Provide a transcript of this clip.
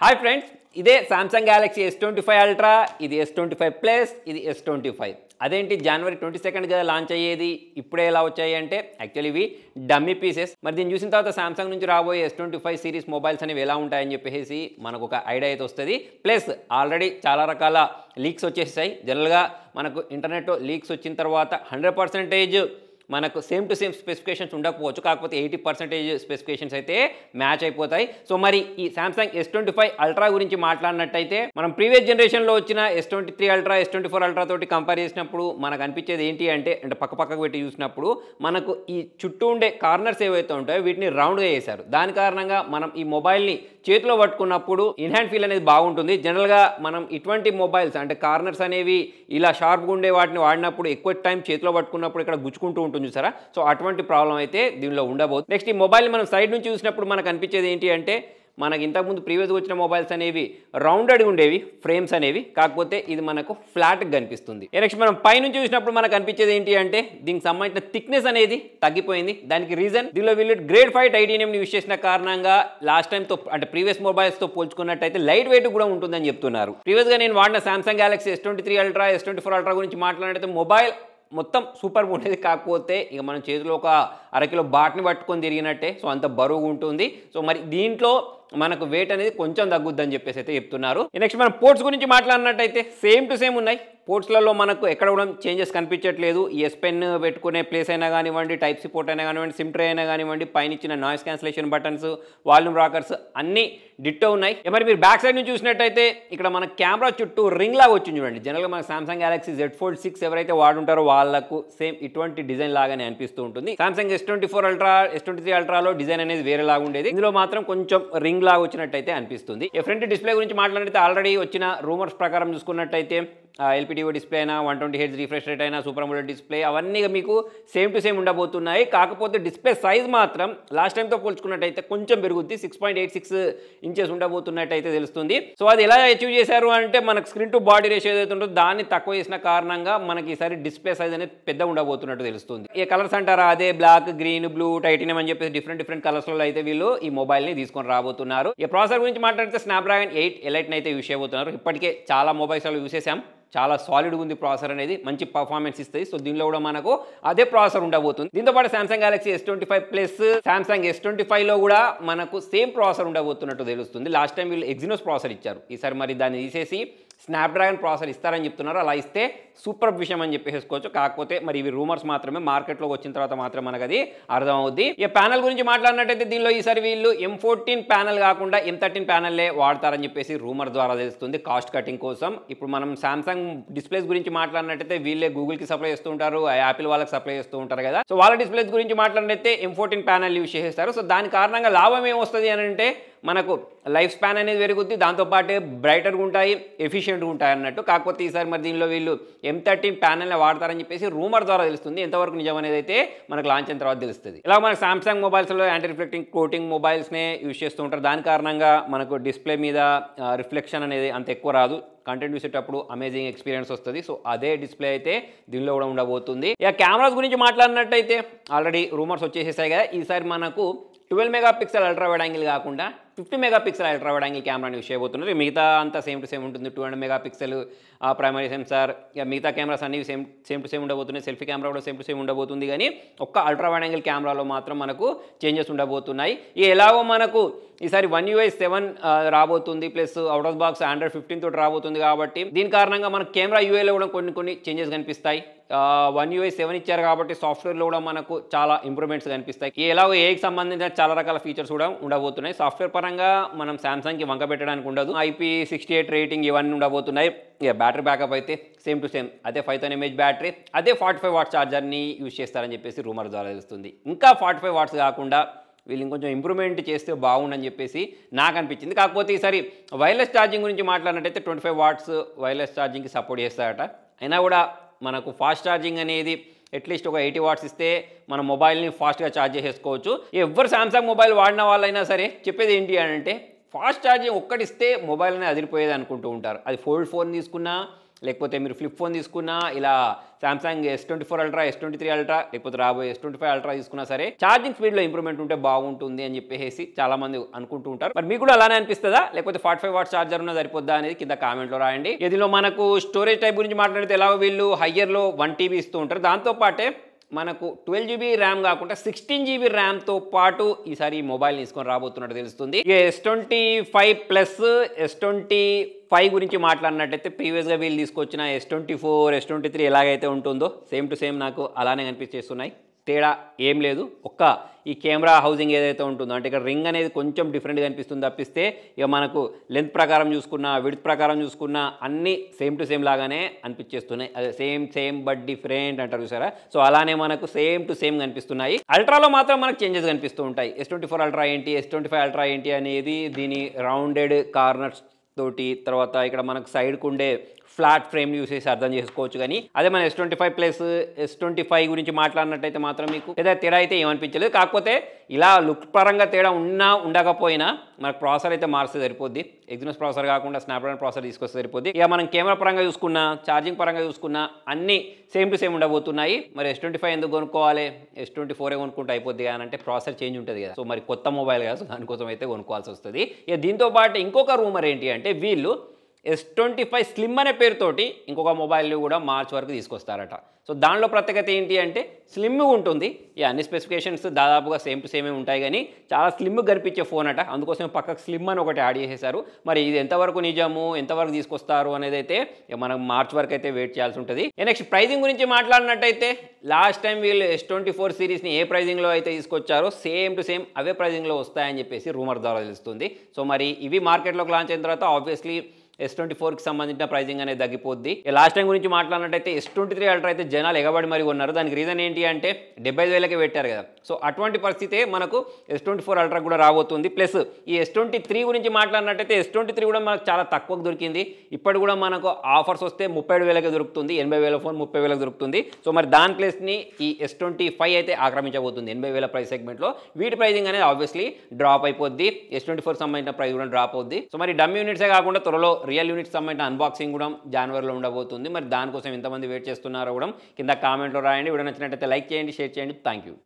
Hi friends, ఇదే Samsung Galaxy S25 ultra, ఇది S25 plus, ఇది S25. అదేంటి జనవరి 22 కదా లాంచ్ అయ్యేది, ఇప్పుడే ఎలా వచ్చాయి అంటే యాక్చువల్లీ ఇవి డమ్మీ పీసెస్. మరి దీన్ని చూసిన తర్వాత సామ్సంగ్ నుంచి రాబోయే S25 సిరీస్ మొబైల్స్ అనేవి ఎలా ఉంటాయని చెప్పేసి మనకు ఒక ఐడియా అయితే వస్తుంది. ప్లస్ ఆల్రెడీ చాలా రకాల లీక్స్ వచ్చేసాయి. జనరల్గా మనకు ఇంటర్నెట్లో లీక్స్ వచ్చిన తర్వాత 100% మనకు సేమ్ టు సేమ్ స్పెసిఫికేషన్స్ ఉండకపోవచ్చు, కాకపోతే 80% స్పెసిఫికేషన్స్ అయితే మ్యాచ్ అయిపోతాయి. సో మరి ఈ సామ్సంగ్ S25 అల్ట్రా గురించి మాట్లాడినట్టయితే మనం ప్రీవియస్ జనరేషన్లో వచ్చిన S23 అల్ట్రా, S24 అల్ట్రా తోటి కంపేర్ చేసినప్పుడు మనకు అనిపించేది ఏంటి అంటే పక్కకు పెట్టి చూసినప్పుడు మనకు ఈ చుట్టూ ఉండే కార్నర్స్ ఏవైతే ఉంటాయో వీటిని రౌండ్గా చేశారు. దాని కారణంగా మనం ఈ మొబైల్ని చేతిలో పట్టుకున్నప్పుడు ఇన్హ్యాండ్ ఫీల్ అనేది బాగుంటుంది. జనరల్గా మనం ఇటువంటి మొబైల్స్ అంటే కార్నర్స్ అనేవి ఇలా షార్ప్గా ఉండే వాటిని వాడినప్పుడు ఎక్కువ టైం చేతిలో పట్టుకున్నప్పుడు ఇక్కడ గుచ్చుకుంటూ ఉంటుంది చూసారా. సో అటువంటి ప్రాబ్లం అయితే దీనిలో ఉండబోతుంది. నెక్స్ట్ ఈ మొబైల్ని మనం సైడ్ నుంచి చూసినప్పుడు మనకు అనిపించేది ఏంటి అంటే మనకి ఇంతకుముందు ప్రీవియస్గా వచ్చిన మొబైల్స్ అనేవి రౌండెడ్గా ఉండేవి ఫ్రేమ్స్ అనేవి, కాకపోతే ఇది మనకు ఫ్లాట్గా కనిపిస్తుంది. నెక్స్ట్ మనం పైనుంచి చూసినప్పుడు మనకు అనిపించేది ఏంటి అంటే దీనికి సంబంధించిన థిక్నెస్ అనేది తగ్గిపోయింది. దానికి రీజన్ దీనిలో వీళ్ళు గ్రేడ్ 5 టైటానియం యూజ్ చేసిన కారణంగా లాస్ట్ టైంతో అంటే ప్రీవియస్ మొబైల్స్తో పోల్చుకున్నట్టయితే లైట్ వెయిట్ కూడా ఉంటుందని చెప్తున్నారు. ప్రీవియస్గా నేను వాడిన Samsung Galaxy S23 ultra, S24 ultra గురించి మాట్లాడితే మొబైల్ మొత్తం సూపర్ ఉండేది, కాకపోతే ఇక మనం చేతిలో ఒక అరకిలో బాట్ని పట్టుకొని తిరిగినట్టే. సో అంత బరువు ఉంటుంది. సో మరి దీంట్లో మనకు వెయిట్ అనేది కొంచెం తగ్గుద్దని చెప్పేసి అయితే చెప్తున్నారు. నెక్స్ట్ మనం పోర్ట్స్ గురించి మాట్లాడినట్టయితే సేమ్ టు సేమ్ ఉన్నాయి. పోర్ట్స్లలో మనకు ఎక్కడ కూడా చేంజెస్ కనిపించట్లేదు. ఈ S Pen పెట్టుకునే ప్లేస్ అయినా కానివ్వండి, టైప్ సి పోర్ట్ అయినా కానివ్వండి, సిమ్ ట్రే అయినా కానివ్వండి, పైన ఇచ్చిన noise cancellation buttons, volume rockers అన్నీ డిట్టో ఉన్నాయి. మరి మీరు బ్యాక్ సైడ్ నుంచి చూసినట్టయితే ఇక్కడ మన కెమెరా చుట్టూ రింగ్ లాగా వచ్చింది చూడండి. జనరల్గా మన సామ్సంగ్ గ్యాలక్సీ Z Fold 6 ఎవరైతే వాడుంటారో వాళ్ళకు సేమ్ ఇటువంటి డిజైన్ లాగానే అనిపిస్తూ ఉంటుంది. Samsung S24 ultra, S23 అల్ట్రాలో design అనేది వేరే లాగా ఉండేది. ఇందులో మాత్రం కొంచెం రింగ్ లాగా వచ్చినట్టయితే అనిపిస్తుంది. ఫ్రంట్ డిస్ప్లే గురించి మాట్లాడితే ఆల్రెడీ వచ్చిన రూమర్స్ ప్రకారం చూసుకున్నట్టయితే LPDO డిస్ప్లే అయినా, 120 Hz రిఫ్రెష్ రేట్ అయినా, సూపర్ AMOLED డిస్ప్లే అవన్నీ మీకు సేమ్ టు సేమ్ ఉండబోతున్నాయి. కాకపోతే డిస్ప్లే సైజ్ మాత్రం లాస్ట్ టైంతో పోల్చుకున్నట్టయితే కొంచెం పెరుగుద్ది. 6.86 ఇంచెస్ ఉండబోతున్నట్టయితే తెలుస్తుంది. సో అది ఎలా అచీవ్ చేశారు అంటే మనకు స్క్రీన్ టు బాడీ రేషియో ఏదైతే ఉంటుందో దాన్ని తక్కువ చేసిన కారణంగా మనకి ఈసారి డిస్ప్లే సైజ్ అనేది పెద్ద ఉండబోతున్నట్టు తెలుస్తుంది. ఈ కలర్స్ అంటారా, అదే బ్లాక్, గ్రీన్, బ్లూ, టైటానియం అని చెప్పేసి డిఫరెంట్ కలర్స్లో అయితే వీళ్ళు ఈ మొబైల్ని తీసుకొని రాబోతున్నారు. ఈ ప్రాసెసర్ గురించి మాట్లాడితే స్నాప్డ్రాగన్ 8 ఎలైట్ని అయితే యూస్ చేయబోతున్నారు. ఇప్పటికే చాలా మొబైల్స్లో యూస్ చేసాం. చాలా సాలిడ్గా ఉంది ప్రాసెసర్ అనేది, మంచి పర్ఫార్మెన్స్ ఇస్తుంది. సో దీనిలో కూడా మనకు అదే ప్రాసెసర్ ఉండబోతుంది. దీంతో పాటు Samsung Galaxy S25 plus, Samsung S25లో కూడా మనకు సేమ్ ప్రాసెసర్ ఉండబోతున్నట్టు తెలుస్తుంది. లాస్ట్ టైం వీళ్ళు ఎగ్జినోస్ ప్రాసెసర్ ఇచ్చారు. ఈసారి మరి దాన్ని తీసేసి స్నాప్డ్రాగన్ ప్రాసెసర్ ఇస్తారని చెప్తున్నారు. అలా ఇస్తే సూపర్ విషయం అని చెప్పేసుకోవచ్చు. కాకపోతే మరి ఇవి రూమర్స్ మాత్రమే, మార్కెట్లోకి వచ్చిన తర్వాత మాత్రం మనకు అది అర్థం అవుద్ది. ఈ ప్యానల్ గురించి మాట్లాడినట్టయితే దీనిలో ఈసారి వీళ్ళు M14 ప్యానల్ కాకుండా M13 ప్యానల్లే వాడతారని చెప్పేసి రూమర్ ద్వారా తెలుస్తుంది, కాస్ట్ కటింగ్ కోసం. ఇప్పుడు మనం సామ్సంగ్ డిస్ప్లేస్ గురించి మాట్లాడినట్టయితే వీళ్ళే గూగుల్కి సప్లై చేస్తూ ఉంటారు, యాపిల్ వాళ్ళకి సప్లై చేస్తూ ఉంటారు కదా. సో వాళ్ళ డిస్ప్లేస్ గురించి మాట్లాడినట్టయితే M14 ప్యానల్ యూజ్ చేసేస్తారు. సో దాని కారణంగా లాభం ఏమొస్తుంది అని అంటే మనకు లైఫ్ స్పాన్ అనేది పెరుగుద్ది, దాంతోపాటు బ్రైటర్గా ఉంటాయి, ఎఫిషియెంట్గా ఉంటాయి అన్నట్టు. కాకపోతే ఈసారి మరి దీనిలో వీళ్ళు M13 ప్యానల్ని వాడతారని చెప్పేసి రూమర్ ద్వారా తెలుస్తుంది. ఎంతవరకు నిజం అనేది అయితే మనకు లాంచ్ అయిన తర్వాత తెలుస్తుంది. ఇలా మనకు సామ్సంగ్ మొబైల్స్లో యాంటీ రిఫ్లెక్టింగ్ కోటింగ్ మొబైల్స్నే యూజ్ చేస్తూ ఉంటారు. దాని కారణంగా మనకు డిస్ప్లే మీద రిఫ్లెక్షన్ అనేది అంత ఎక్కువ రాదు. కంటెంట్ చూసేటప్పుడు అమేజింగ్ ఎక్స్పీరియన్స్ వస్తుంది. సో అదే డిస్ప్లే అయితే దీనిలో కూడా ఉండబోతుంది. ఇక కెమెరాస్ గురించి మాట్లాడినట్టయితే ఆల్రెడీ రూమర్స్ వచ్చేసేసాయి కదా. ఈసారి మనకు 12 మెగాపిక్సెల్ అల్ట్రా వైడ్ యాంగిల్ కాకుండా 50 మెగాపిక్సెల్ అల్ట్రా వైడ్ యాంగిల్ కెమెరాని యూస్ చేయబోతున్నారు. మిగతా అంతా సేమ్ టు సేమ్ ఉంటుంది. 200 మెగాపిక్సెల్ ప్రైమరీ సెన్సార్, ఇక మిగతా కెమెరాస్ అన్ని సేమ్ టు సేమ్ ఉండబోతున్నాయి. సెల్ఫీ కెమెరా కూడా సేమ్ టు సేమ్ ఉండబోతుంది. కానీ ఒక్క అల్ట్రా వైడ్ యాంగిల్ కెమెరాలో మాత్రం మనకు చేంజెస్ ఉండబోతున్నాయి. ఎలాగో మనకు ఈసారి One UI 7 రాబోతుంది, plus out of box Android 15 తోటి రాబోతుంది. కాబట్టి దీని కారణంగా మనకు కెమెరా యూఐలో కూడా కొన్ని చేంజెస్ కనిపిస్తాయి. One UI 7 ఇచ్చారు కాబట్టి సాఫ్ట్వేర్లో కూడా మనకు చాలా ఇంప్రూవ్మెంట్స్ కనిపిస్తాయి. ఎలాగో ఏకి సంబంధించిన చాలా రకాల ఫీచర్స్ కూడా ఉండబోతున్నాయి. సాఫ్ట్వేర్ పరంగా మనం సామ్సంగ్కి వంక పెట్టడానికి ఉండదు. IP68 రేటింగ్ ఇవన్నీ ఉండబోతున్నాయి. ఇక బ్యాటరీ బ్యాకప్ అయితే సేమ్ టు సేమ్ అదే 5000 mAh బ్యాటరీ, అదే 45 వాట్స్ ఛార్జర్ని యూజ్ చేస్తారని చెప్పేసి రూమర్ ద్వారా తెలుస్తుంది. ఇంకా 45 వాట్స్ కాకుండా వీళ్ళు ఇంకొంచెం ఇంప్రూవ్మెంట్ చేస్తే బాగుండని చెప్పేసి నాకు అనిపించింది. కాకపోతే ఈసారి వైర్లెస్ ఛార్జింగ్ గురించి మాట్లాడినట్టయితే 25 వాట్స్ వైర్లెస్ ఛార్జింగ్కి సపోర్ట్ చేస్తారట. అయినా కూడా మనకు ఫాస్ట్ ఛార్జింగ్ అనేది అట్లీస్ట్ ఒక 80 వాట్స్ ఇస్తే మన మొబైల్ని ఫాస్ట్గా ఛార్జ్ చేసేసుకోవచ్చు. ఎవరు సామ్సంగ్ మొబైల్ వాడిన వాళ్ళైనా సరే చెప్పేది ఏంటి అని అంటే ఫాస్ట్ ఛార్జింగ్ ఒక్కటిస్తే మొబైల్ అనేది అదిరిపోయేది అనుకుంటూ ఉంటారు. అది ఫోల్డ్ 4 తీసుకున్నా, లేకపోతే మీరు ఫ్లిప్ ఫోన్ తీసుకున్నా, ఇలా Samsung S24 ultra, S23 ultra, లేకపోతే రాబోయే S25 అల్ట్రా తీసుకున్నా సరే ఛార్జింగ్ స్పీడ్లో ఇంప్రూవ్మెంట్ ఉంటే బాగుంటుంది అని చెప్పేసి చాలా మంది అనుకుంటూ ఉంటారు. మరి మీకు కూడా అలానే అనిపిస్తుందా, లేకపోతే 45 వాట్స్ ఛార్జర్ ఉన్న సరిపోద్దా అనేది కింద కామెంట్లో రాయండి. దీనిలో మనకు స్టోరేజ్ టైప్ గురించి మాట్లాడితే ఎలా వీళ్ళు హయ్యర్లో 1 TB ఇస్తూ ఉంటారు. దాంతోపాటే మనకు 12 GB ర్యామ్ కాకుండా 16 GB ర్యామ్తో పాటు ఈసారి ఈ మొబైల్ తీసుకొని రాబోతున్నట్టు తెలుస్తుంది. ఇక S25 ప్లస్ S25 గురించి మాట్లాడినట్టయితే ప్రీవియస్గా వీళ్ళు తీసుకొచ్చిన S24, S23 ఎలాగైతే ఉంటుందో సేమ్ టు సేమ్ నాకు అలానే కనిపించేస్తున్నాయి. తేడా ఏం లేదు. ఒక్క ఈ కెమెరా హౌసింగ్ ఏదైతే ఉంటుందో అంటే ఇక్కడ రింగ్ అనేది కొంచెం డిఫరెంట్గా అనిపిస్తుంది తప్పిస్తే ఇక మనకు లెంత్ ప్రకారం చూసుకున్నా, విడ్త్ ప్రకారం చూసుకున్నా అన్నీ సేమ్ టు సేమ్ లాగానే అనిపించేస్తున్నాయి. అదే సేమ్ బట్ డిఫరెంట్ అంటారు చూసారా, సో అలానే మనకు సేమ్ టు సేమ్ కనిపిస్తున్నాయి. అల్ట్రాలో మాత్రం మనకు చేంజెస్ కనిపిస్తూ ఉంటాయి. S24 అల్ట్రా ఏంటి, S25 అల్ట్రా ఏంటి అనేది దీని రౌండెడ్ కార్నర్స్ తోటి, తర్వాత ఇక్కడ మనకు సైడ్కు ఉండే ఫ్లాట్ ఫ్రేమ్ యూస్ చేసి అర్థం చేసుకోవచ్చు. కానీ అదే మన S25 ప్లస్ S25 గురించి మాట్లాడినట్టయితే మాత్రం మీకు పెద్ద తేడా అయితే ఏమనిపించలేదు. కాకపోతే ఇలా లుక్ పరంగా తేడా ఉన్నా ఉండకపోయినా మనకు ప్రాసెసర్ అయితే మారిస్తే సరిపోద్ది. ఎగ్జినోస్ ప్రాసెసర్ కాకుండా స్నాప్డ్రాగన్ ప్రాసెసర్ తీసుకొస్తే సరిపోద్ది. ఇక మనం కెమెరా పరంగా చూసుకున్నా, ఛార్జింగ్ పరంగా చూసుకున్నా అన్నీ సేమ్ టు సేమ్ ఉండబోతున్నాయి. మరి S25 ఎందుకు కొనుక్కోవాలి, S24 కొనుక్కుంటే అయిపోద్ది అని అంటే ప్రాసెసర్ చేంజ్ ఉంటుంది కదా. సో మరి కొత్త మొబైల్ కదా, సో దానికోసం అయితే కొనుక్కోవాల్సి వస్తుంది. ఇక దీంతో పాటు ఇంకొక రూమర్ ఏంటి అంటే వీళ్ళు S25 స్లిమ్ అనే పేరుతోటి ఇంకొక మొబైల్ని కూడా మార్చ్ వరకు తీసుకొస్తారట. సో దానిలో ప్రత్యేకత ఏంటి అంటే స్లిమ్గా ఉంటుంది. ఈ అన్ని స్పెసిఫికేషన్స్ దాదాపుగా సేమ్ టు సేమే ఉంటాయి కానీ చాలా స్లిమ్గా కనిపించే ఫోన్ అట. అందుకోసం పక్కకు స్లిమ్ అని ఒకటి యాడ్ చేసేసారు. మరి ఇది ఎంతవరకు నిజము, ఎంతవరకు తీసుకొస్తారు అనేది అయితే మనం మార్చ్ వరకు అయితే వెయిట్ చేయాల్సి ఉంటుంది. నెక్స్ట్ ప్రైజింగ్ గురించి మాట్లాడినట్టయితే లాస్ట్ టైం వీళ్ళు S24 సిరీస్ని ఏ ప్రైజింగ్లో అయితే తీసుకొచ్చారో సేమ్ టు సేమ్ అవే ప్రైజింగ్లో వస్తాయని చెప్పేసి రూమర్ ద్వారా తెలుస్తుంది. సో మరి ఇవి మార్కెట్లోకి లాంచ్ అయిన తర్వాత ఆబ్వియస్లీ S24కి సంబంధించిన ప్రైజింగ్ అనేది తగ్గిపోద్ది. లాస్ట్ టైం గురించి మాట్లాడినట్టయితే S23 అల్ట్రా అయితే జనాలు ఎగబడి మరి ఉన్నారు. దానికి రీజన్ ఏంటి అంటే 75,000కే పెట్టారు కదా. సో అటువంటి పరిస్థితే మనకు S24 అల్ట్రా కూడా రాబోతుంది. ప్లస్ ఈ S23 గురించి మాట్లాడినట్టయితే S23 కూడా మనకు చాలా తక్కువకు దొరికింది. ఇప్పుడు కూడా మనకు ఆఫర్స్ వస్తే 37,000కే దొరుకుతుంది. 80,000 ఫోన్ 30,000కి దొరుకుతుంది. సో మరి దాని ప్లేస్ని ఈ S25 అయితే ఆక్రమించబోతుంది 80,000 ప్రైస్ సెగ్మెంట్లో. వీటి ప్రైజింగ్ అనేది ఆబ్వియస్లీ డ్రాప్ అయిపోద్ది. S24 సంబంధించిన ప్రైస్ కూడా డ్రాప్ అవుద్ది. సో మరి డమ్ యూనిట్సే కాకుండా త్వరలో రియల్ యూనిట్స్ సంబంధించిన అన్బాక్సింగ్ కూడా జనవరిలో ఉండబోతుంది. మరి దానికోసం ఎంతమంది వెయిట్ చేస్తున్నారో కూడా కింద కామెంట్లో రాయండి. వీడియో నచ్చినట్టయితే లైక్ చేయండి, షేర్ చేయండి. Thank you.